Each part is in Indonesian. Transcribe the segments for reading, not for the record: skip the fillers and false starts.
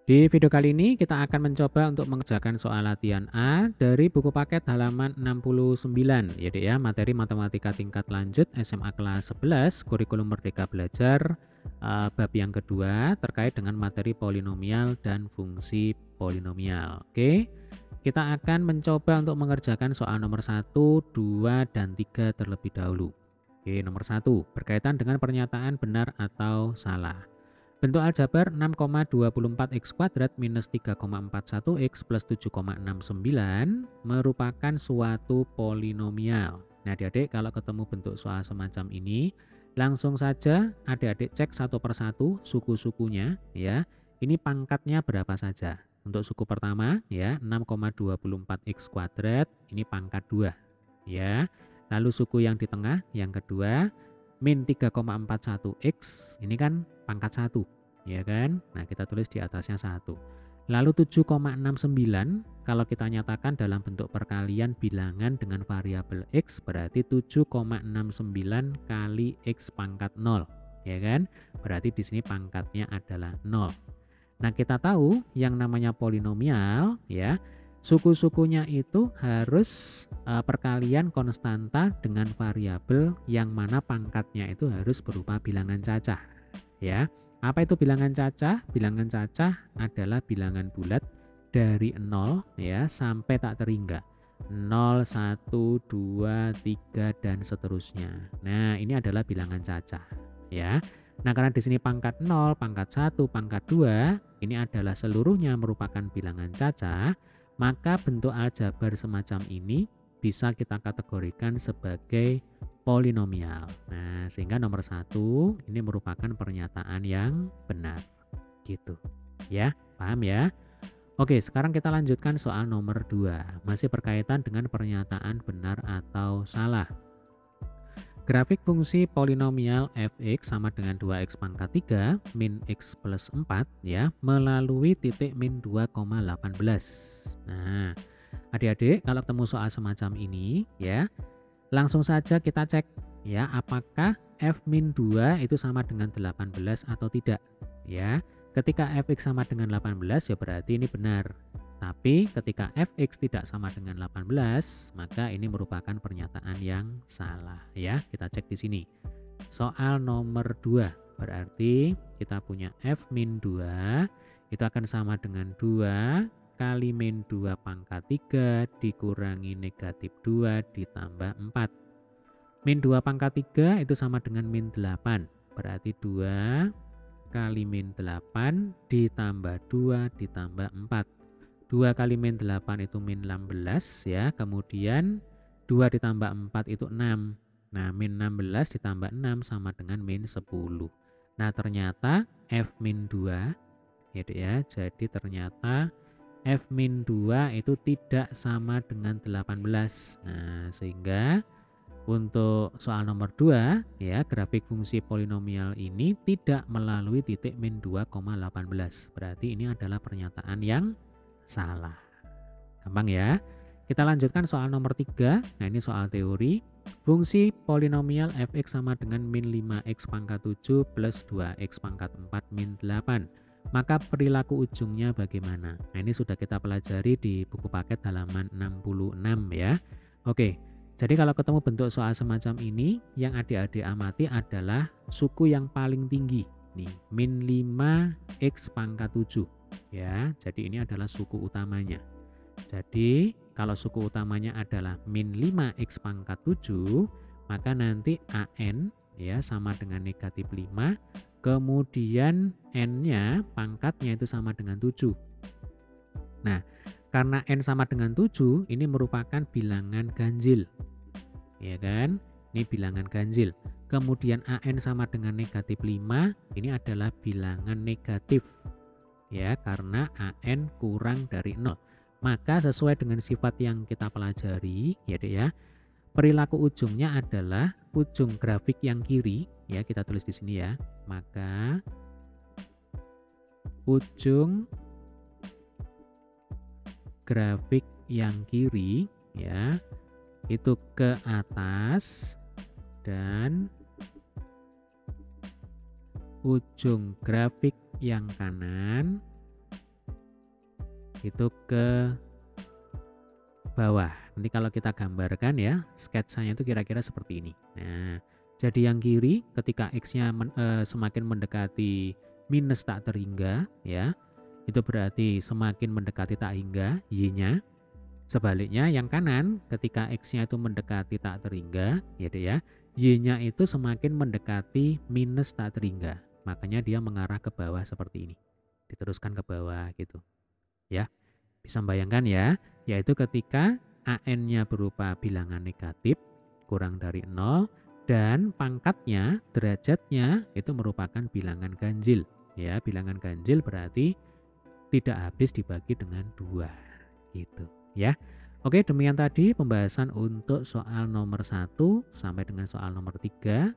Di video kali ini kita akan mencoba untuk mengerjakan soal latihan A dari buku paket halaman 69 ya Dek ya, materi matematika tingkat lanjut SMA kelas 11 kurikulum Merdeka Belajar bab yang kedua terkait dengan materi polinomial dan fungsi polinomial. Oke, kita akan mencoba untuk mengerjakan soal nomor 1, 2, dan 3 terlebih dahulu. Oke, nomor 1 berkaitan dengan pernyataan benar atau salah. Bentuk aljabar 6,24 x kuadrat minus 3,41 x plus 7,69 merupakan suatu polinomial. Nah adik-adik, kalau ketemu bentuk soal semacam ini, langsung saja adik-adik cek satu persatu suku-sukunya ya. Ini pangkatnya berapa saja. Untuk suku pertama ya 6,24 x kuadrat, ini pangkat 2 ya. Lalu suku yang di tengah yang kedua min 3,41 x, ini kan pangkat 1 ya kan. Nah kita tulis di atasnya 1. Lalu 7,69 kalau kita nyatakan dalam bentuk perkalian bilangan dengan variabel x berarti 7,69 kali x pangkat 0 ya kan. Berarti di sini pangkatnya adalah 0. Nah kita tahu yang namanya polinomial ya, suku-sukunya itu harus perkalian konstanta dengan variabel yang mana pangkatnya itu harus berupa bilangan cacah ya. Apa itu bilangan cacah? Bilangan cacah adalah bilangan bulat dari 0 ya sampai tak terhingga. 0, 1, 2, 3 dan seterusnya. Nah, ini adalah bilangan cacah ya. Nah, karena di sini pangkat 0, pangkat 1, pangkat 2, ini adalah seluruhnya merupakan bilangan cacah, maka bentuk aljabar semacam ini bisa kita kategorikan sebagai polinomial. Nah, sehingga nomor 1 ini merupakan pernyataan yang benar. Gitu. Ya, paham ya? Oke, sekarang kita lanjutkan soal nomor 2. Masih berkaitan dengan pernyataan benar atau salah. Grafik fungsi polinomial fx sama dengan 2x pangkat 3 min x plus 4 ya melalui titik min 2,18. Nah, adik-adik kalau ketemu soal semacam ini ya, langsung saja kita cek ya apakah f min 2 itu sama dengan 18 atau tidak ya. Ketika fx sama dengan 18 ya berarti ini benar. Tapi ketika fx tidak sama dengan 18, maka ini merupakan pernyataan yang salah ya. Kita cek di sini. Soal nomor 2, berarti kita punya f min 2 itu akan sama dengan 2 kali min 2 pangkat 3 dikurangi negatif 2 ditambah 4. Min 2 pangkat 3 itu sama dengan min 8. Berarti 2 kali min 8 ditambah 2 ditambah 4. 2 kali min 8 itu min 16 ya. Kemudian 2 ditambah 4 itu 6. Nah, min 16 ditambah 6 sama dengan min 10. Nah, ternyata f min 2 ya. Jadi ternyata f min 2 itu tidak sama dengan 18. Nah, sehingga untuk soal nomor 2 ya, grafik fungsi polinomial ini tidak melalui titik min 2,18. Berarti ini adalah pernyataan yang salah. Gampang ya. Kita lanjutkan soal nomor 3. Nah, ini soal teori. Fungsi polinomial fx sama dengan min 5x pangkat 7 plus 2x pangkat 4 min 8. Maka perilaku ujungnya bagaimana? Nah, ini sudah kita pelajari di buku paket halaman 66 ya. Oke, jadi kalau ketemu bentuk soal semacam ini, yang adik-adik amati adalah suku yang paling tinggi. Nih, min 5x pangkat 7. Ya, jadi ini adalah suku utamanya. Jadi kalau suku utamanya adalah min 5x pangkat 7, maka nanti an ya sama dengan negatif 5, kemudian n-nya pangkatnya itu sama dengan 7. Nah, karena n sama dengan 7, ini merupakan bilangan ganjil. Ya kan? Ini bilangan ganjil. Kemudian an sama dengan negatif 5, ini adalah bilangan negatif. Ya, karena an kurang dari 0. Maka sesuai dengan sifat yang kita pelajari ya Dek ya, perilaku ujungnya adalah ujung grafik yang kiri ya, kita tulis di sini ya. Maka ujung grafik yang kiri ya itu ke atas dan ujung grafik yang kanan itu ke bawah. Nanti kalau kita gambarkan ya, sketsanya itu kira-kira seperti ini. Nah, jadi yang kiri ketika X-nya semakin mendekati minus tak terhingga ya, itu berarti semakin mendekati tak hingga Y-nya. Sebaliknya yang kanan ketika X-nya itu mendekati tak terhingga gitu ya, Y-nya itu semakin mendekati minus tak terhingga. Makanya dia mengarah ke bawah seperti ini. Diteruskan ke bawah gitu. Ya. Bisa membayangkan ya, yaitu ketika AN-nya berupa bilangan negatif kurang dari 0 dan pangkatnya, derajatnya itu merupakan bilangan ganjil. Ya, bilangan ganjil berarti tidak habis dibagi dengan 2 gitu ya. Oke, demikian tadi pembahasan untuk soal nomor 1 sampai dengan soal nomor 3.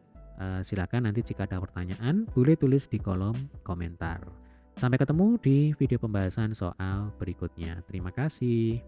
Silakan nanti jika ada pertanyaan boleh tulis di kolom komentar. Sampai ketemu di video pembahasan soal berikutnya. Terima kasih.